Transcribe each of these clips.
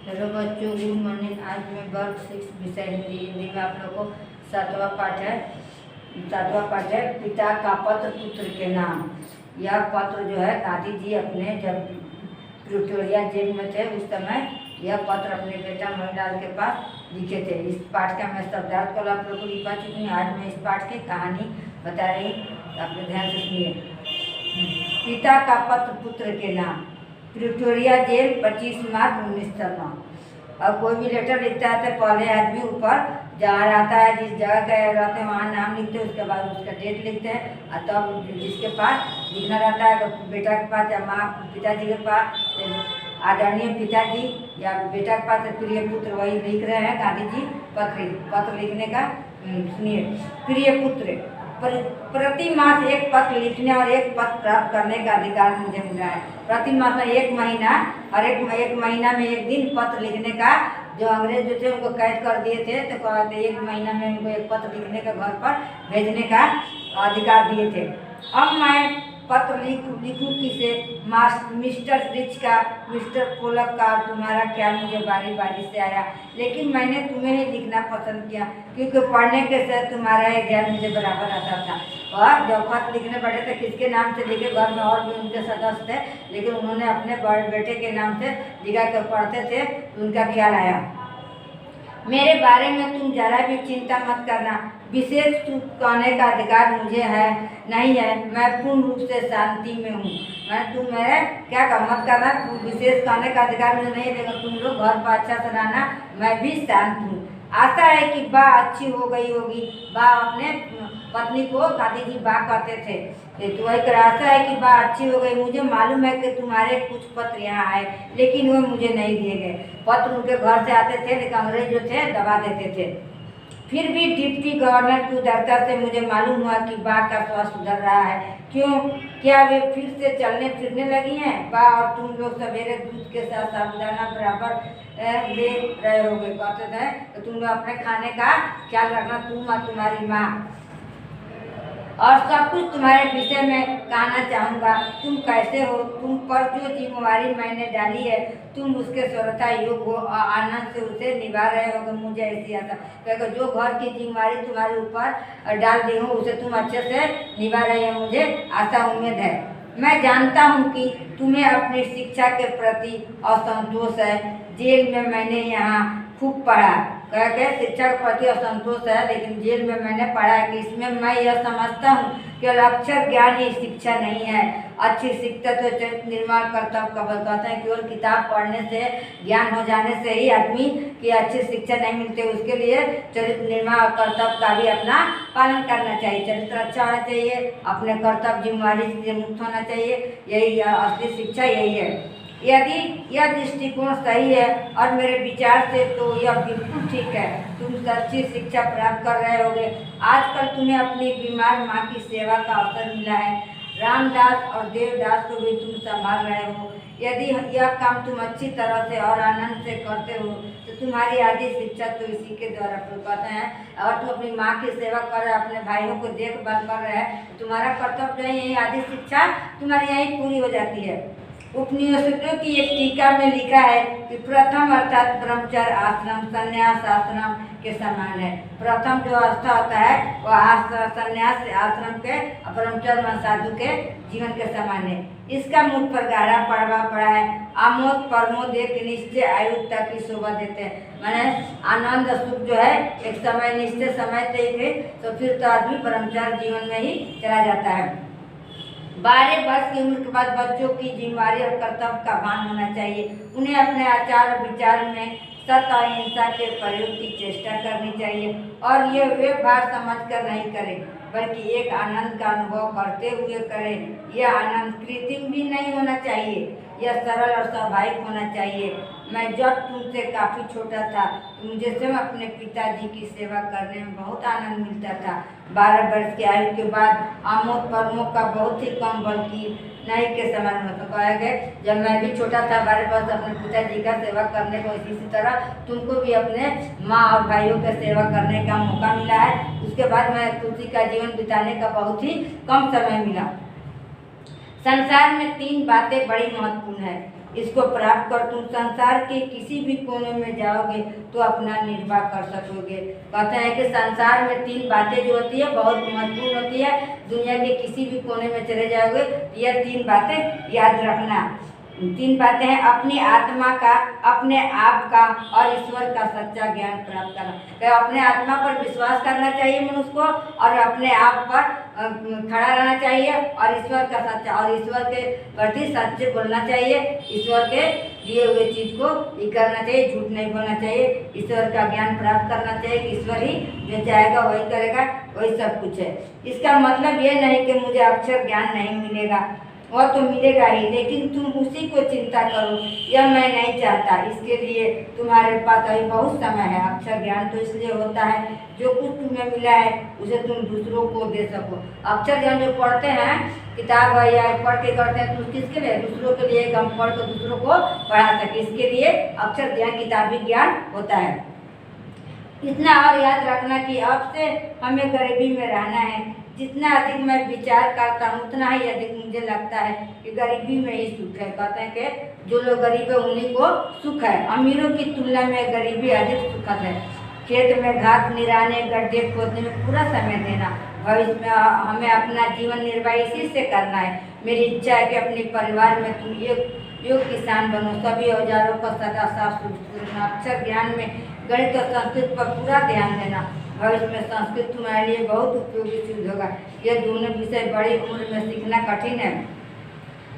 Hello बच्चों, good morning. आज मैं वर्ग 6 विषय हिंदी में आप लोगों को सातवां पाठ है पिता का पत्र पुत्र के नाम। यह पत्र जो है गांधी जी अपने जब प्रिटोरिया जेल में थे उस समय यह पत्र अपने बेटा मोहनलाल के पास लिखे थे। इस पाठ का मैं शब्दार्थ को आप लोगों को लिखा चुकी हूँ। आज मैं इस पाठ की कहानी बता रही, आप लोग ध्यान से सुनिए। पिता का पत्र पुत्र के नाम। प्रिटोरिया जेल 25 मार्च 1909। अब कोई भी लेटर लिखता है तो पहले आदमी ऊपर जहाँ रहता है, जिस जगह का रहते हैं वहाँ नाम लिखते हैं, उसके बाद उसका डेट लिखते हैं और तब जिसके पास लिखना रहता है तो बेटा के पास या माँ पिताजी के पास आदरणीय पिताजी या बेटा के पास प्रिय पुत्र, वही लिख रहे हैं गांधी जी पत्र लिखने का। सुनिए, प्रिय पुत्र, प्रति मास एक पत्र लिखने और एक पत्र प्राप्त करने का अधिकार मुझे मिला है। प्रति मास में एक महीना और एक महीना में एक दिन पत्र लिखने का जो अंग्रेज जो थे उनको कैद कर दिए थे, तो कहते एक महीना में उनको एक पत्र लिखने का घर पर भेजने का अधिकार दिए थे। अब मैं पत्र लिखूं किसे? मिस्टर रिच का, मिस्टर पोलक का, और तुम्हारा ख्याल मुझे बारी बारी से आया, लेकिन मैंने तुम्हें ही लिखना पसंद किया क्योंकि पढ़ने के साथ तुम्हारा एक ज्ञान मुझे बराबर आता था। और जब खत लिखने पड़े थे किसके नाम से लिखे, घर में और भी उनके सदस्य थे, लेकिन उन्होंने अपने बड़े बेटे के नाम से लिखा कर पढ़ते थे तो उनका ख्याल आया। मेरे बारे में तुम जरा भी चिंता मत करना, विशेष चुप कहने का अधिकार मुझे नहीं है, मैं पूर्ण रूप से शांति में हूँ। तुम मेरे क्या मत करना, विशेष कहने का अधिकार मुझे नहीं है, लेकिन तुम लोग घर पर अच्छा से रहना, मैं भी शांत हूँ। आशा है कि बा अच्छी हो गई होगी। बा अपने पत्नी को गांधी जी बा कहते थे, तो वही कर आशा है कि बा अच्छी हो गई। मुझे मालूम है कि तुम्हारे कुछ पत्र यहाँ आए, लेकिन वो मुझे नहीं दिए गए। पत्र उनके घर से आते थे, लेकिन अंग्रेज जो थे दबा देते थे। फिर भी डिप्टी गवर्नर की उदारता से मुझे मालूम हुआ कि बा का स्वास्थ्य सुधर रहा है। क्यों? क्या वे फिर से चलने फिरने लगी हैं? बा और तुम लोग सवेरे दूध के साथ साबुदाना बराबर ले रहे होगे, कहते थे। तो तुम लोग अपने खाने का ख्याल रखना, तुम और तुम्हारी माँ, और सब कुछ तुम्हारे विषय में कहना चाहूँगा। तुम कैसे हो? तुम पर जो जिम्मेवारी मैंने डाली है तुम उसके सर्वथा योग्य हो, आनंद से उसे निभा रहे होगे, मुझे ऐसी आशा। क्योंकि जो घर की जिम्मेवारी तुम्हारे ऊपर डाल दी हूँ उसे तुम अच्छे से निभा रहे हो, मुझे आशा उम्मीद है। मैं जानता हूँ कि तुम्हें अपनी शिक्षा के प्रति असंतोष है। जेल में मैंने यहाँ खूब पढ़ा, क्या शिक्षा के प्रति असंतोष है, लेकिन जेल में मैंने पढ़ा है कि इसमें मैं यह समझता हूँ कि अक्षर ज्ञान ही शिक्षा नहीं है। अच्छी शिक्षा तो चरित्र निर्माण कर्तव्य का बताते हैं। केवल किताब पढ़ने से, ज्ञान हो जाने से ही आदमी की अच्छी शिक्षा नहीं मिलती, उसके लिए चरित्र निर्माण और कर्तव्य का भी अपना पालन करना चाहिए। चरित्र अच्छा होना चाहिए, अपने कर्तव्य जिम्मेवारी से मुक्त होना चाहिए, यही असली शिक्षा यही है। यदि यह दृष्टिकोण सही है और मेरे विचार से, तो यह बिल्कुल ठीक है। तुम अच्छी शिक्षा प्राप्त कर रहे होगे। आजकल तुम्हें अपनी बीमार माँ की सेवा का अवसर मिला है। रामदास और देवदास को भी तुम संभाल रहे हो। यदि यह काम तुम अच्छी तरह से और आनंद से करते हो तो तुम्हारी आदि शिक्षा तो इसी के द्वारा प्रकट है। और तुम अपनी माँ की सेवा कर रहे, अपने भाइयों को देखभाल कर रहे हैं, तो तुम्हारा कर्तव्य जो है यही आदि शिक्षा तुम्हारी यही पूरी हो जाती है। उपनिषदों की एक टीका में लिखा है कि प्रथम अर्थात ब्रह्मचर्य आश्रम संन्यास आश्रम के समान है। प्रथम जो अवस्था होता है वह संन्यास आश्रम के, ब्रह्मचर्य साधु के जीवन के समान है। इसका मुझ पर गहरा प्रभाव पड़ा है। आमोद प्रमोद एक निश्चय आयु तक की शोभा देते हैं। मैंने आनंद सुख जो है एक समय निश्चय समय तक है, तो फिर तो आदमी ब्रह्मचर्य जीवन में ही चला जाता है। 12 वर्ष की उम्र के बाद बच्चों की जिम्मेवारी और कर्तव्य का भान होना चाहिए। उन्हें अपने आचार और विचार में सत्य और अहिंसा के प्रयोग की चेष्टा करनी चाहिए, और ये वे भार समझकर नहीं करें, बल्कि एक आनंद का अनुभव करते हुए करें। यह आनंद कृत्रिम भी नहीं होना चाहिए, यह सरल और स्वाभाविक होना चाहिए। मैं जब तुमसे काफ़ी छोटा था तो मुझे स्वयं अपने पिताजी की सेवा करने में बहुत आनंद मिलता था। 12 वर्ष की आयु के बाद आमोद प्रमोद का बहुत ही कम, बल्कि नहीं के समान में तो कहा गया। जब मैं भी छोटा था 12 वर्ष अपने पिताजी का सेवा करने को, इसी तरह तुमको भी अपने माँ और भाइयों का सेवा करने का मौका मिला है। उसके बाद मैं तुलसी का जीवन बिताने का बहुत ही कम समय मिला। संसार में 3 बातें बड़ी महत्वपूर्ण है, इसको प्राप्त कर तुम संसार के किसी भी कोने में जाओगे तो अपना निर्वाह कर सकोगे। कहते हैं कि संसार में 3 बातें जो होती है बहुत महत्वपूर्ण होती है। दुनिया के किसी भी कोने में चले जाओगे यह 3 बातें याद रखना। 3 बातें हैं, अपनी आत्मा का, अपने आप का और ईश्वर का सच्चा ज्ञान प्राप्त करना। तो अपने आत्मा पर विश्वास करना चाहिए मनुष्य को और अपने आप पर खड़ा रहना चाहिए और ईश्वर का सच्चा और ईश्वर के प्रति सच्चे बोलना चाहिए। ईश्वर के दिए हुए चीज को ही करना चाहिए, झूठ नहीं बोलना चाहिए। ईश्वर का ज्ञान प्राप्त करना चाहिए कि ईश्वर ही जो चाहेगा वही करेगा, वही सब कुछ है। इसका मतलब ये नहीं कि मुझे अक्षर ज्ञान नहीं मिलेगा, वह तो मिलेगा ही, लेकिन तुम उसी को चिंता करो, यह मैं नहीं चाहता। इसके लिए तुम्हारे पास अभी बहुत समय है। अक्षर ज्ञान तो इसलिए होता है जो कुछ तुम्हें मिला है उसे तुम दूसरों को दे सको। अक्षर ज्ञान जो पढ़ते हैं किताब या पढ़ के करते हैं तो किसके लिए? दूसरों के लिए, हम पढ़ कर दूसरों को पढ़ा सके, इसके लिए अक्षर ज्ञान किताबी ज्ञान होता है। इतना और याद रखना कि अब से हमें गरीबी में रहना है। जितना अधिक मैं विचार करता हूँ उतना ही अधिक मुझे लगता है कि गरीबी में ही सुख है। कहते हैं कि जो लोग गरीब है उन्हीं को सुख है। अमीरों की तुलना में गरीबी अधिक सुखद है। खेत में घास निराने, गड्ढे खोदने में पूरा समय देना, भविष्य में हमें अपना जीवन निर्वाह इसी से करना है। मेरी इच्छा है कि अपने परिवार में तुम योग किसान बनो, सभी औजारों का सदा साफ सुथरा, अक्षर ज्ञान में गणित और संस्कृत पर पूरा ध्यान देना। भविष्य में संस्कृत तुम्हारे लिए बहुत उपयोगी सिद्ध होगा। यह दोनों विषय बड़ी उम्र में सीखना कठिन है।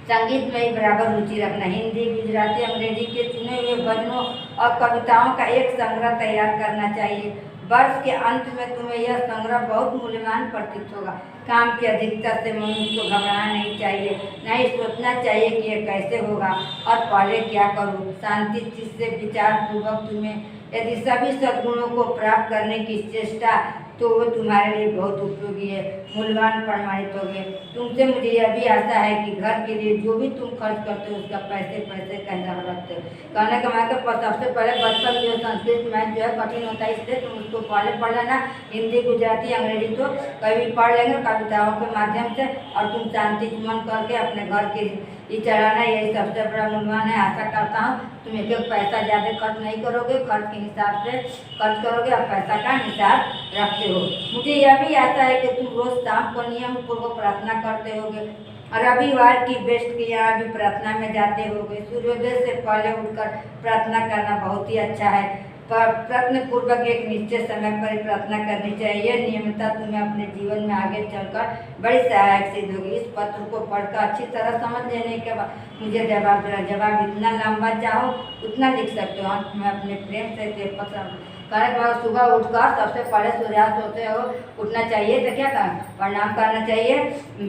संगीत में ही बराबर रुचि रखना। हिंदी, गुजराती, अंग्रेजी के चुने हुए भजनों और कविताओं का एक संग्रह तैयार करना चाहिए। वर्ष के अंत में तुम्हें यह संग्रह बहुत मूल्यवान प्रतीत होगा। काम की अधिकता से मनुष्य को घबराना नहीं चाहिए, नहीं सोचना चाहिए कि यह कैसे होगा और पहले क्या करूं। शांति चित्त से विचार पूर्वक तुम्हें यदि सभी सद्गुणों को प्राप्त करने की चेष्टा तो वो तुम्हारे लिए बहुत उपयोगी है, मूल्यवान प्रमाणित होंगे। तुमसे मुझे यह भी आशा है कि घर के लिए जो भी तुम खर्च करते हो उसका पैसे का हिसाब रखते हो। कहने का मतलब सबसे पहले बचपन जो संस्कृत मैथ जो है कठिन होता है, इसलिए तुम उसको पहले पढ़ लेना। हिंदी, गुजराती, अंग्रेजी तो कभी पढ़ लेंगे कविताओं के माध्यम से, और तुम शांति मन करके अपने घर के ही चलाना, यही सबसे बड़ा मूल्यवान है। आशा करता हूँ तुम एक पैसा ज़्यादा खर्च नहीं करोगे, खर्च के हिसाब से खर्च करोगे और पैसा का हिसाब रखते हो। मुझे यह भी आता है कि तुम रोज शाम को नियम पूर्वक प्रार्थना करते होगे और रविवार की बेस्ट के यहाँ भी प्रार्थना में जाते होगे। सूर्योदय से पहले उठकर प्रार्थना करना बहुत ही अच्छा है। प्रयत्न पूर्वक एक निश्चित समय पर प्रार्थना करनी चाहिए। नियमितता तुम्हें अपने जीवन में आगे चलकर बड़ी सहायक सिद्ध होगी। इस पत्र को पढ़कर अच्छी तरह समझ लेने के बाद मुझे जवाब इतना लंबा चाहो उतना लिख सकते हो। अंत में अपने प्रेम से पत्र करने के बाद सुबह उठकर सबसे पहले सूर्यास्त होते हो उठना चाहिए, तो क्या करना, प्रणाम करना चाहिए,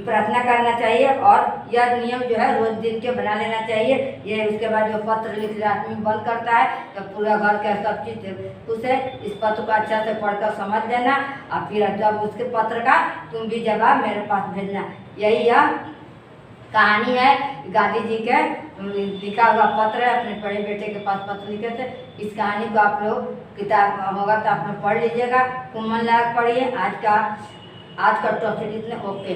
प्रार्थना करना चाहिए और यह नियम जो है रोज दिन के बना लेना चाहिए। ये उसके बाद जो पत्र लिख आदमी बंद करता है तो पूरा घर का सब चीज उसे इस पत्र को अच्छा से पढ़कर समझ लेना और फिर जब उसके पत्र का तुम भी जवाब मेरे पास भेजना। यही यह कहानी है। गांधी जी के लिखा हुआ पत्र है, अपने बड़े बेटे के पास पत्र लिखे थे। इस कहानी को आप लोग किताब होगा तो आप लोग पढ़ लीजिएगा, खूब मन लगा पढ़िए। आज का टॉपिक इतने ओके।